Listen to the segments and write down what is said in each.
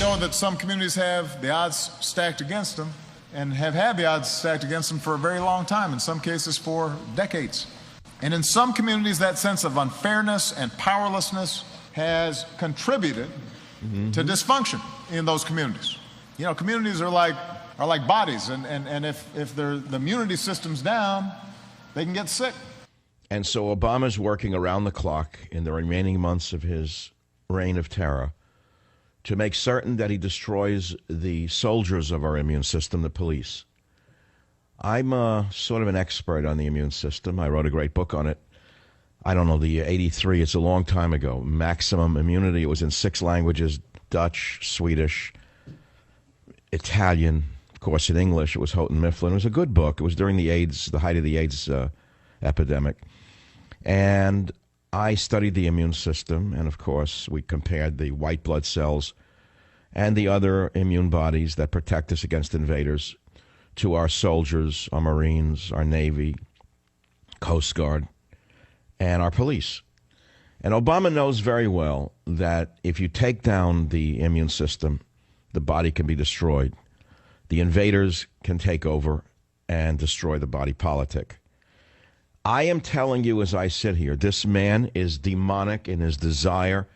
know that some communities have the odds stacked against them and have had the odds stacked against them for a very long time, in some cases for decades. And in some communities, that sense of unfairness and powerlessness has contributed to dysfunction in those communities. You know, communities are like bodies, and if the immunity system's down, they can get sick. And so Obama's working around the clock in the remaining months of his reign of terror to make certain that he destroys the soldiers of our immune system, the police. I'm sort of an expert on the immune system. I wrote a great book on it. I don't know, the 83, it's a long time ago. Maximum Immunity. It was in 6 languages, Dutch, Swedish, Italian, of course in English. It was Houghton Mifflin. It was a good book. It was during the height of the AIDS epidemic. And I studied the immune system, and of course we compared the white blood cells and the other immune bodies that protect us against invaders to our soldiers, our Marines, our Navy, Coast Guard, and our police. And Obama knows very well that if you take down the immune system, the body can be destroyed. The invaders can take over and destroy the body politic. I am telling you as I sit here, this man is demonic in his desire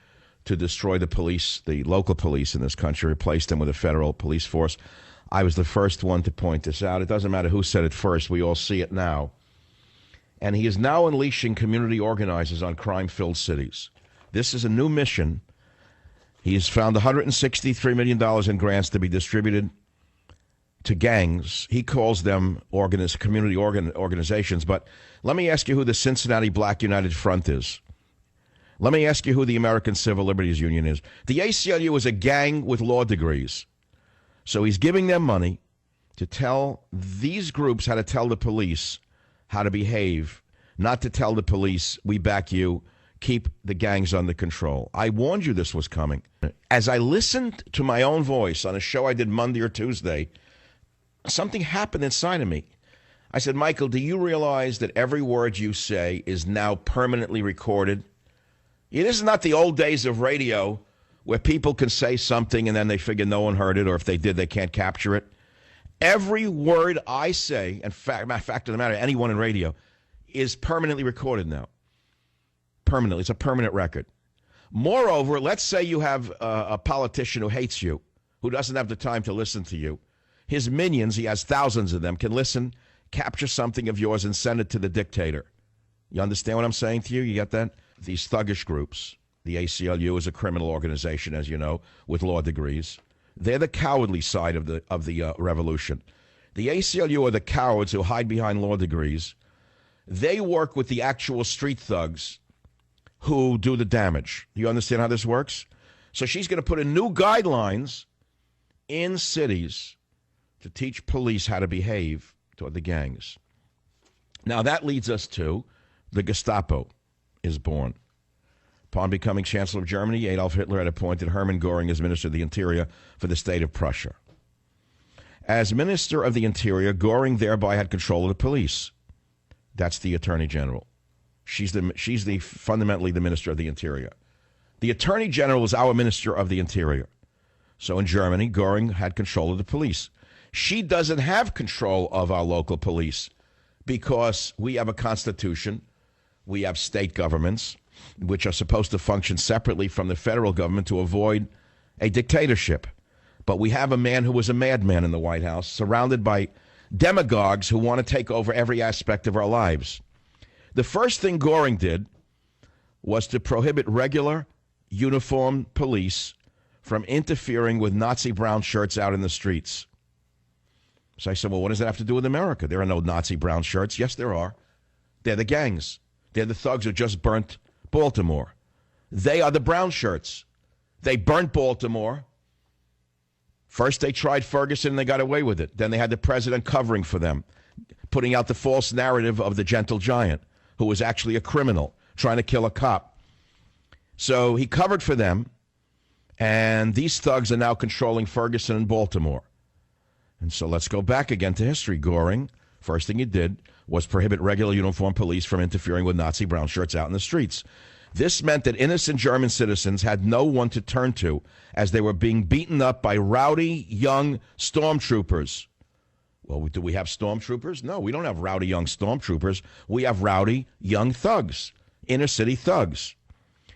to destroy the police, the local police in this country, replace them with a federal police force. I was the first one to point this out. It doesn't matter who said it first. We all see it now. And he is now unleashing community organizers on crime-filled cities. This is a new mission. He has found $163 million in grants to be distributed to gangs. He calls them community organizations. But let me ask you who the Cincinnati Black United Front is. Let me ask you who the American Civil Liberties Union is. The ACLU is a gang with law degrees. So he's giving them money to tell these groups how to tell the police how to behave, not to tell the police, we back you, keep the gangs under control. I warned you this was coming. As I listened to my own voice on a show I did Monday or Tuesday, something happened inside of me. I said, Michael, do you realize that every word you say is now permanently recorded? This is not the old days of radio where people can say something and then they figure no one heard it, or if they did, they can't capture it. Every word I say, and fact of the matter, anyone in radio, is permanently recorded now. Permanently. It's a permanent record. Moreover, let's say you have a politician who hates you, who doesn't have the time to listen to you. His minions, he has thousands of them, can listen, capture something of yours, and send it to the dictator. You understand what I'm saying to you? You get that? These thuggish groups, the ACLU is a criminal organization, as you know, with law degrees. They're the cowardly side of the revolution. The ACLU are the cowards who hide behind law degrees. They work with the actual street thugs who do the damage. Do you understand how this works? So she's going to put in new guidelines in cities to teach police how to behave toward the gangs. Now that leads us to the Gestapo is born. Upon becoming Chancellor of Germany, Adolf Hitler had appointed Hermann Goering as Minister of the Interior for the state of Prussia. As Minister of the Interior, Goering thereby had control of the police. That's the Attorney General. She's fundamentally the Minister of the Interior. The Attorney General is our Minister of the Interior. So in Germany, Goering had control of the police. She doesn't have control of our local police because we have a constitution, we have state governments, which are supposed to function separately from the federal government to avoid a dictatorship. But we have a man who was a madman in the White House, surrounded by demagogues who want to take over every aspect of our lives. The first thing Goering did was to prohibit regular, uniformed police from interfering with Nazi brown shirts out in the streets. So I said, well, what does that have to do with America? There are no Nazi brown shirts. Yes, there are. They're the gangs. They're the thugs who just burnt Baltimore. They are the brown shirts. They burnt Baltimore. First they tried Ferguson and they got away with it. Then they had the president covering for them, putting out the false narrative of the gentle giant, who was actually a criminal, trying to kill a cop. So he covered for them, and these thugs are now controlling Ferguson and Baltimore. And so let's go back again to history. Goering, first thing he did was prohibit regular uniformed police from interfering with Nazi brown shirts out in the streets. This meant that innocent German citizens had no one to turn to as they were being beaten up by rowdy young stormtroopers. Well, do we have stormtroopers? No, we don't have rowdy young stormtroopers. We have rowdy young thugs, inner city thugs.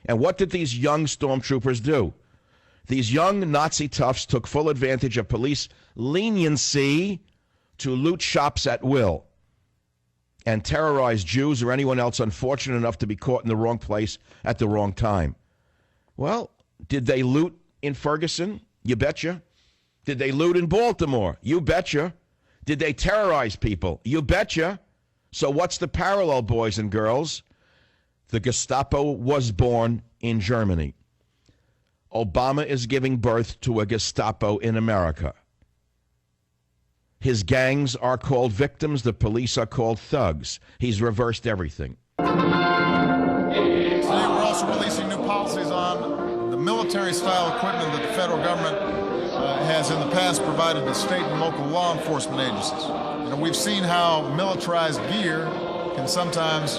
And what did these young stormtroopers do? These young Nazi toughs took full advantage of police leniency to loot shops at will and terrorize Jews or anyone else unfortunate enough to be caught in the wrong place at the wrong time. Well, did they loot in Ferguson? You betcha. Did they loot in Baltimore? You betcha. Did they terrorize people? You betcha. So what's the parallel, boys and girls? The Gestapo was born in Germany. Obama is giving birth to a Gestapo in America. His gangs are called victims. The police are called thugs. He's reversed everything. Today we're also releasing new policies on the military-style equipment that the federal government has in the past provided to state and local law enforcement agencies. We've seen how militarized gear can sometimes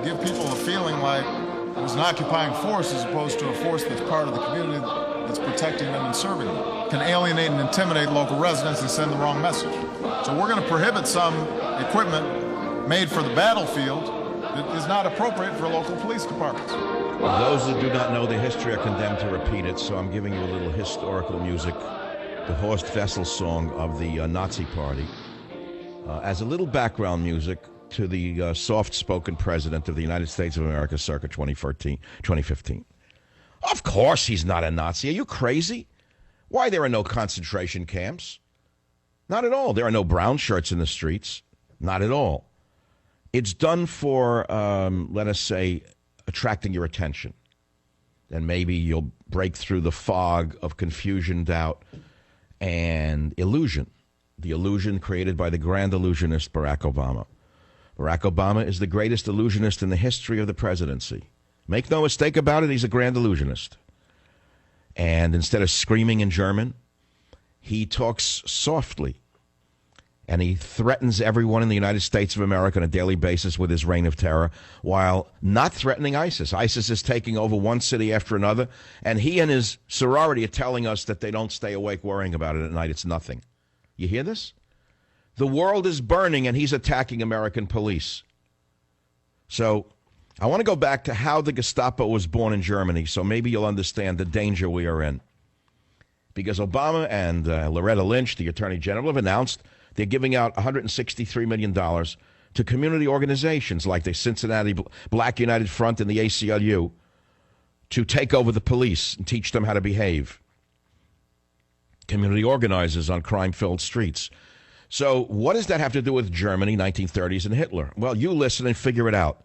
give people a feeling like it was an occupying force as opposed to a force that's part of the community that's protecting them and serving them. Can alienate and intimidate local residents and send the wrong message. So we're going to prohibit some equipment made for the battlefield that is not appropriate for local police departments. Those that do not know the history are condemned to repeat it, so I'm giving you a little historical music, the Horst Wessel song of the Nazi Party, as a little background music to the soft-spoken president of the United States of America circa 2015. Of course he's not a Nazi. Are you crazy? Why, there are no concentration camps. Not at all. There are no brown shirts in the streets. Not at all. It's done for, let us say, attracting your attention. And maybe you'll break through the fog of confusion, doubt, and illusion. The illusion created by the grand illusionist Barack Obama. Barack Obama is the greatest illusionist in the history of the presidency. Make no mistake about it, he's a grand illusionist. And instead of screaming in German, he talks softly. And he threatens everyone in the United States of America on a daily basis with his reign of terror, while not threatening ISIS. ISIS is taking over one city after another, and he and his sorority are telling us that they don't stay awake worrying about it at night. It's nothing. You hear this? The world is burning, and he's attacking American police. So I want to go back to how the Gestapo was born in Germany, so maybe you'll understand the danger we are in. Because Obama and Loretta Lynch, the Attorney General, have announced they're giving out $163 million to community organizations like the Cincinnati Black United Front and the ACLU to take over the police and teach them how to behave. Community organizers on crime-filled streets. So what does that have to do with Germany, 1930s, and Hitler? Well, you listen and figure it out.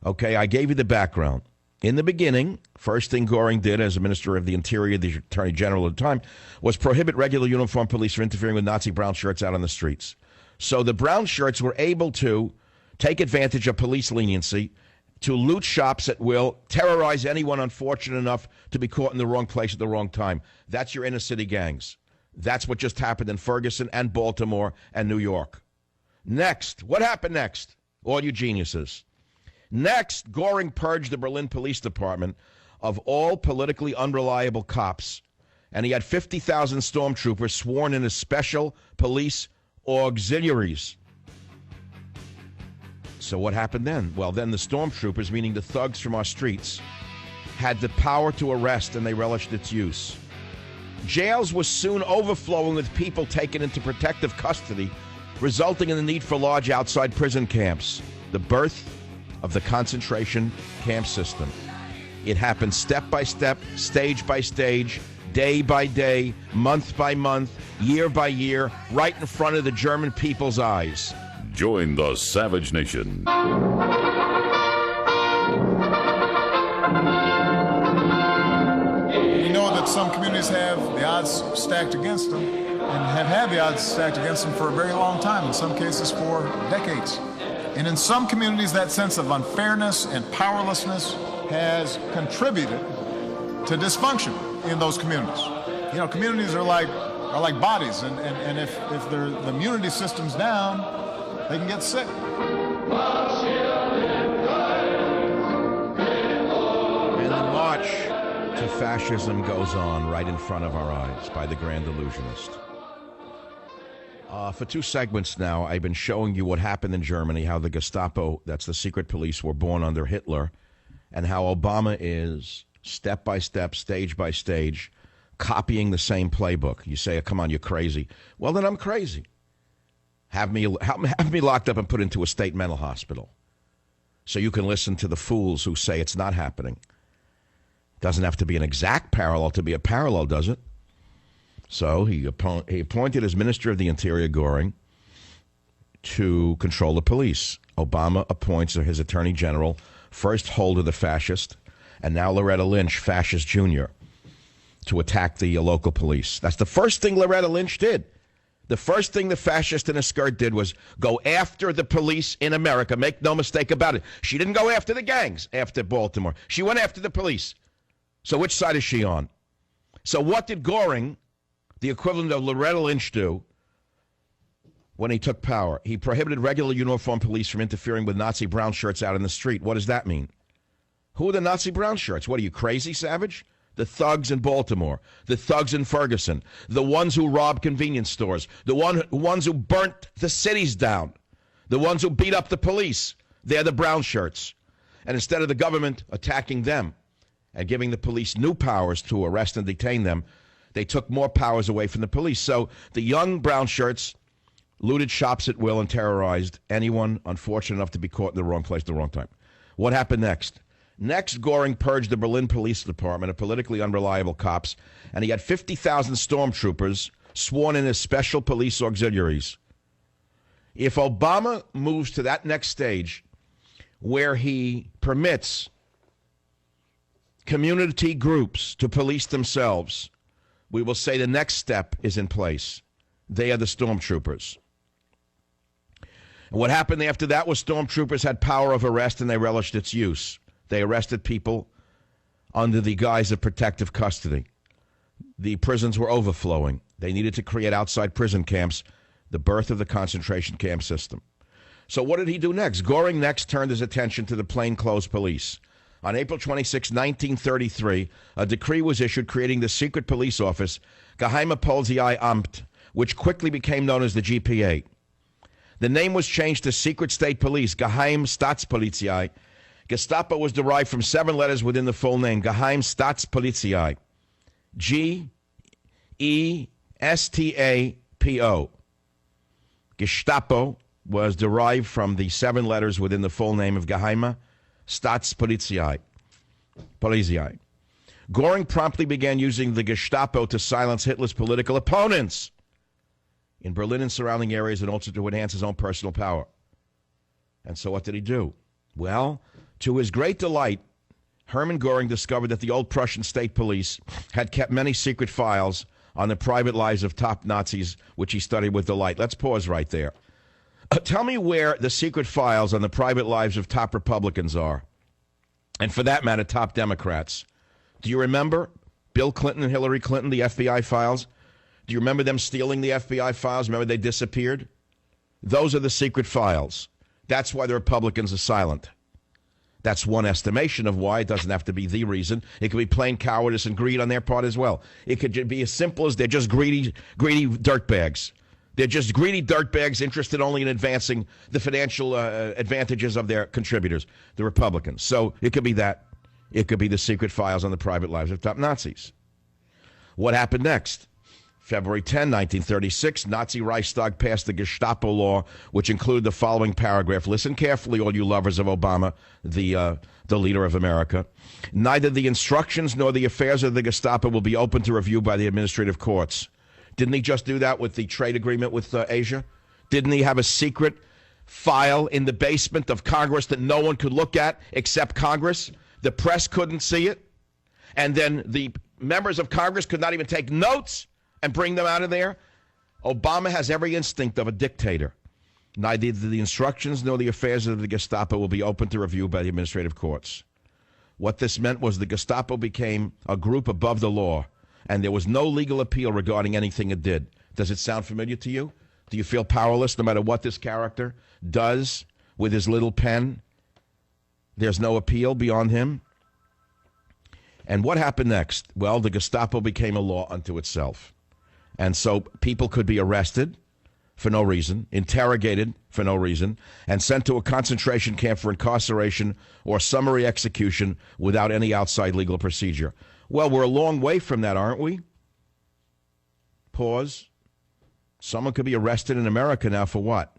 Okay, I gave you the background. In the beginning, first thing Goring did as a Minister of the Interior, the Attorney General at the time, was prohibit regular uniformed police from interfering with Nazi brown shirts out on the streets. So the brown shirts were able to take advantage of police leniency to loot shops at will, terrorize anyone unfortunate enough to be caught in the wrong place at the wrong time. That's your inner city gangs. That's what just happened in Ferguson and Baltimore and New York. Next, what happened next? All you geniuses. Next, Goring purged the Berlin Police Department of all politically unreliable cops, and he had 50,000 stormtroopers sworn in as special police auxiliaries. So what happened then? Well, then the stormtroopers, meaning the thugs from our streets, had the power to arrest, and they relished its use. Jails were soon overflowing with people taken into protective custody, resulting in the need for large outside prison camps. The birth of the concentration camp system. It happened step by step, stage by stage, day by day, month by month, year by year, right in front of the German people's eyes. Join the Savage Nation. We know that some communities have the odds stacked against them and have had the odds stacked against them for a very long time, in some cases for decades. And in some communities, that sense of unfairness and powerlessness has contributed to dysfunction in those communities. You know, communities are like bodies, and if the immunity system's down, they can get sick. to fascism goes on right in front of our eyes by the Grand Illusionist. For 2 segments now, I've been showing you what happened in Germany, how the Gestapo, that's the secret police, were born under Hitler, and how Obama is, step by step, stage by stage, copying the same playbook. You say, come on, you're crazy. Well, then I'm crazy. Have me locked up and put into a state mental hospital so you can listen to the fools who say it's not happening. Doesn't have to be an exact parallel to be a parallel, does it? So he appointed as Minister of the Interior Goring to control the police. Obama appoints his Attorney General, first Holder the fascist, and now Loretta Lynch, fascist junior, to attack the local police. That's the first thing Loretta Lynch did. The first thing the fascist in a skirt did was go after the police in America. Make no mistake about it. She didn't go after the gangs after Baltimore. She went after the police. So which side is she on? So what did Goring, the equivalent of Loretta Lynch, do when he took power? He prohibited regular uniformed police from interfering with Nazi brown shirts out in the street. What does that mean? Who are the Nazi brown shirts? What are you, crazy, Savage? The thugs in Baltimore, the thugs in Ferguson, the ones who robbed convenience stores, the ones who burnt the cities down, the ones who beat up the police. They're the brown shirts. And instead of the government attacking them and giving the police new powers to arrest and detain them, they took more powers away from the police. So the young brown shirts looted shops at will and terrorized anyone unfortunate enough to be caught in the wrong place at the wrong time. What happened next? Next, Goring purged the Berlin Police Department of politically unreliable cops, and he had 50,000 stormtroopers sworn in as special police auxiliaries. If Obama moves to that next stage where he permits community groups to police themselves, we will say the next step is in place. They are the stormtroopers. And what happened after that was stormtroopers had power of arrest and they relished its use. They arrested people under the guise of protective custody. The prisons were overflowing. They needed to create outside prison camps, the birth of the concentration camp system. So what did he do next? Goring next turned his attention to the plainclothes police. On April 26, 1933, a decree was issued creating the secret police office, Geheime Polizeiamt, which quickly became known as the GPA. The name was changed to Secret State Police, Geheime Staatspolizei. Gestapo was derived from 7 letters within the full name, Geheime Staatspolizei, G-E-S-T-A-P-O. Gestapo was derived from the 7 letters within the full name of Geheime Staatspolizei. Goring promptly began using the Gestapo to silence Hitler's political opponents in Berlin and surrounding areas, and also to enhance his own personal power. And so what did he do? Well, to his great delight, Hermann Goring discovered that the old Prussian state police had kept many secret files on the private lives of top Nazis, which he studied with delight. Let's pause right there. Tell me where the secret files on the private lives of top Republicans are, and for that matter, top Democrats. Do you remember Bill Clinton and Hillary Clinton, the FBI files? Do you remember them stealing the FBI files? Remember they disappeared? Those are the secret files. That's why the Republicans are silent. That's one estimation of why. It doesn't have to be the reason. It could be plain cowardice and greed on their part as well. It could be as simple as they're just greedy dirtbags. They're just greedy dirtbags interested only in advancing the financial advantages of their contributors, the Republicans. So it could be that. It could be the secret files on the private lives of top Nazis. What happened next? February 10, 1936, Nazi Reichstag passed the Gestapo law, which included the following paragraph. Listen carefully, all you lovers of Obama, the leader of America. Neither the instructions nor the affairs of the Gestapo will be open to review by the administrative courts. Didn't he just do that with the trade agreement with Asia? Didn't he have a secret file in the basement of Congress that no one could look at except Congress? The press couldn't see it. And then the members of Congress could not even take notes and bring them out of there. Obama has every instinct of a dictator. Neither the instructions nor the affairs of the Gestapo will be open to review by the administrative courts. What this meant was the Gestapo became a group above the law, and there was no legal appeal regarding anything it did. Does it sound familiar to you? Do you feel powerless no matter what this character does with his little pen? There's no appeal beyond him. And what happened next? Well, the Gestapo became a law unto itself. And so people could be arrested for no reason, interrogated for no reason, and sent to a concentration camp for incarceration or summary execution without any outside legal procedure. Well, we're a long way from that, aren't we? Pause. Someone could be arrested in America now for what?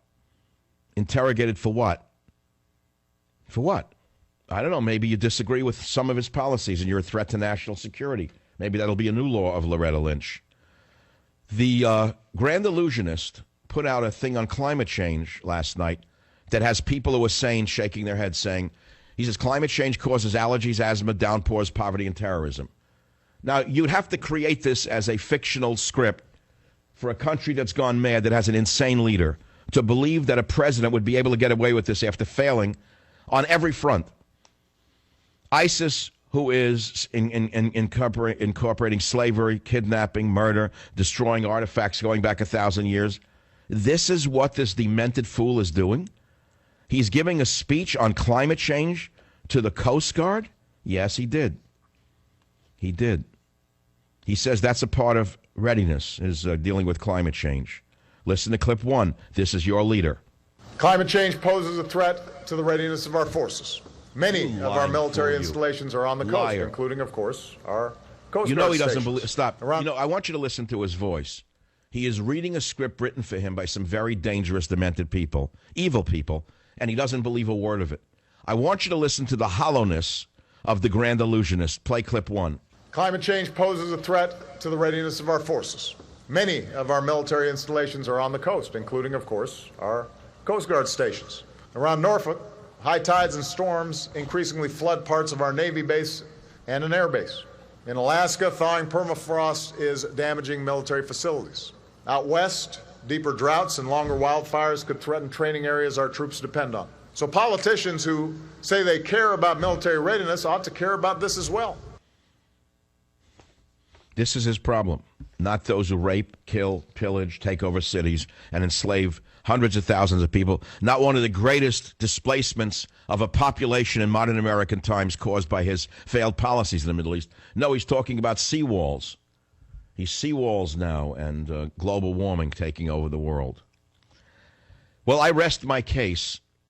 Interrogated for what? For what? I don't know. Maybe you disagree with some of his policies and you're a threat to national security. Maybe that'll be a new law of Loretta Lynch. The Grand Illusionist put out a thing on climate change last night that has people who are sane shaking their heads saying, he says, climate change causes allergies, asthma, downpours, poverty, and terrorism. Now, you'd have to create this as a fictional script for a country that's gone mad, that has an insane leader, to believe that a president would be able to get away with this after failing on every front. ISIS, who is incorporating slavery, kidnapping, murder, destroying artifacts going back 1,000 years, this is what this demented fool is doing? He's giving a speech on climate change to the Coast Guard? Yes, he did. He did. He says that's a part of readiness, is dealing with climate change. Listen to clip 1. This is your leader. Climate change poses a threat to the readiness of our forces. Many of our military installations are on the coast, including, of course, our Coast Guard You know he doesn't stations. believe. Stop. You know, I want you to listen to his voice. He is reading a script written for him by some very dangerous, demented people, evil people, and he doesn't believe a word of it. I want you to listen to the hollowness of the Grand Illusionist. Play clip 1. Climate change poses a threat to the readiness of our forces. Many of our military installations are on the coast, including, of course, our Coast Guard stations. Around Norfolk, high tides and storms increasingly flood parts of our Navy base and an air base. In Alaska, thawing permafrost is damaging military facilities. Out west, deeper droughts and longer wildfires could threaten training areas our troops depend on. So politicians who say they care about military readiness ought to care about this as well. This is his problem, not those who rape, kill, pillage, take over cities, and enslave hundreds of thousands of people. Not one of the greatest displacements of a population in modern American times caused by his failed policies in the Middle East. No, he's talking about seawalls. He's seawalls now and global warming taking over the world. Well, I rest my case